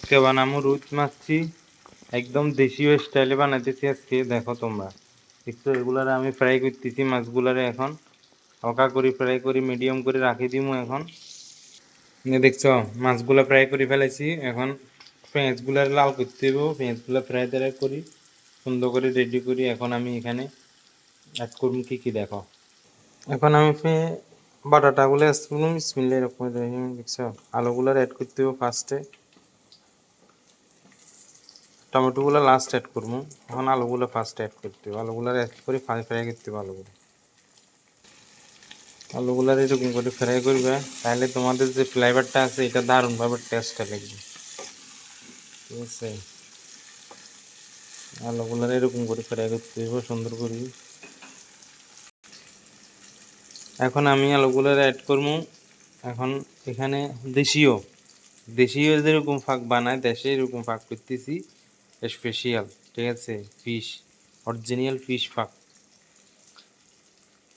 আজকে বানামো রুই মাছটি একদম দেশীয় স্টাইলে বানাইতেছি আজকে। দেখো তোমরা দেখছো, এগুলারে আমি ফ্রাই করতেছি মাছগুলারে। এখন হালকা করে ফ্রাই করে মিডিয়াম করে রাখি দিমু। এখন দেখছো মাছগুলা ফ্রাই করে ফেলেছি। এখন পেঁয়াজগুলার লাল করতে হইব, পেঁয়াজগুলা ফ্রাই ট্রাই করি সুন্দর করে রেডি করি। এখন আমি এখানে অ্যাড করবো কি কি দেখো। এখন আমি বাটাটাগুলো বিসমিল্লাহির রহমানির রহিম। দেখছো আলুগুলার অ্যাড করতে হইব ফার্স্টে, টমেটোগুলো লাস্ট অ্যাড করবো। এখন আলুগুলো ফার্স্ট অ্যাড করতে হবে, আলুগুলো অ্যাড করে ফ্রাই ফ্রাই করতে হবে। আলুগুলো এরকম করে ফ্রাই করবে, তাহলে তোমাদের যে ফ্লেভারটা আছে এটা দারুণভাবে টেস্টটা লাগবে। ঠিক আছে, আলুগুলো এরকম করে ফ্রাই করতে হবে সুন্দর করে। এখন আমি আলুগুলো অ্যাড করবো। এখন এখানে দেশীয় দেশীয় যেরকম ফাঁক বানায় দেশে এরকম ফাঁক করতেছি স্পেশাল। ঠিক আছে, ফিশ অরিজিনাল ফিশ ফাঁক,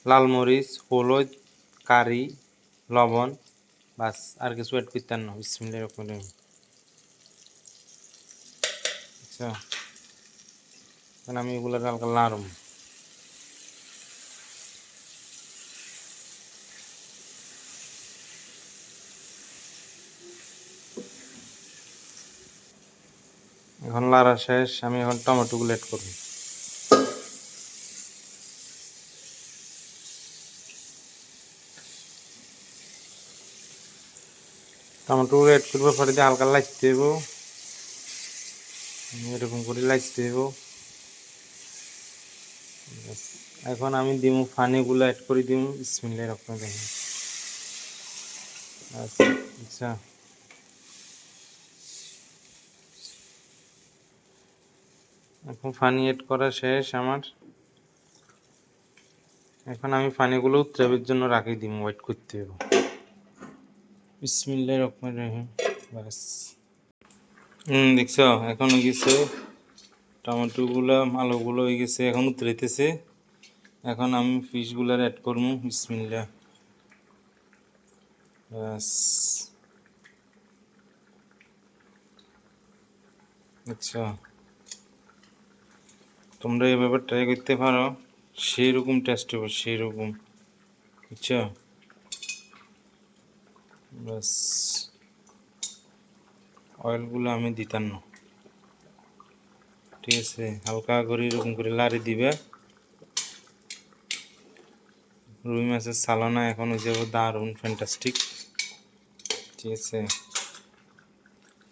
লাল মরিচ, হলুদ, কারি, লবণ, বাস আর কিছু অ্যাড করতেন না। বিসমিল্লাহির রহমানির রহিম। আচ্ছা, এখন আমি এগুলো হালকা লাড়ুম। এখন লাড়া শেষ, আমি এখন টমেটোগুলো অ্যাড করব। টমেটোগুলো অ্যাড করবো পরে দিয়ে হালকা লাচতে দেব, এরকম করে লাচতে দেব। এখন আমি দিব ফানিগুলো অ্যাড করে দিব। বিসমিল্লাহির রহমানির রহিম। আচ্ছা, এখন ফানি অ্যাড করা শেষ আমার। এখন আমি ফানিগুলো উত্তাপের জন্য রাখি দিব, ওয়েট করতে হবে। বিসমিল্লাহির রহমানির রহিম। বাস দেখছো এখন হয়ে গেছে, টমেটোগুলো আলুগুলো হয়ে গেছে, এখন উতরাইতেছে। এখন আমি ফিশগুলার অ্যাড করবো। বিসমিল্লাহ। বাস আচ্ছা, তোমরা এভাবে ট্রাই করতে পারো, সেই রকম টেস্ট হবে, সেই রকম। বুঝছো? বাস অয়েলগুলো আমি দিতাম না। ঠিক আছে, হালকা করে এরকম করে লাড়ি দিবে। রুই মাছের সালানা এখন হয়ে যাবে দারুণ ফ্যান্টাস্টিক। ঠিক আছে,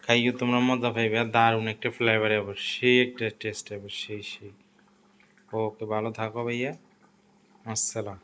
খাইয়ে তোমরা মজা পাইবে, আর দারুণ একটা ফ্লেভার হবে, সেই একটা টেস্ট হবে, সেই। ওকে, ভালো থাকো ভাইয়া, আসসালাম।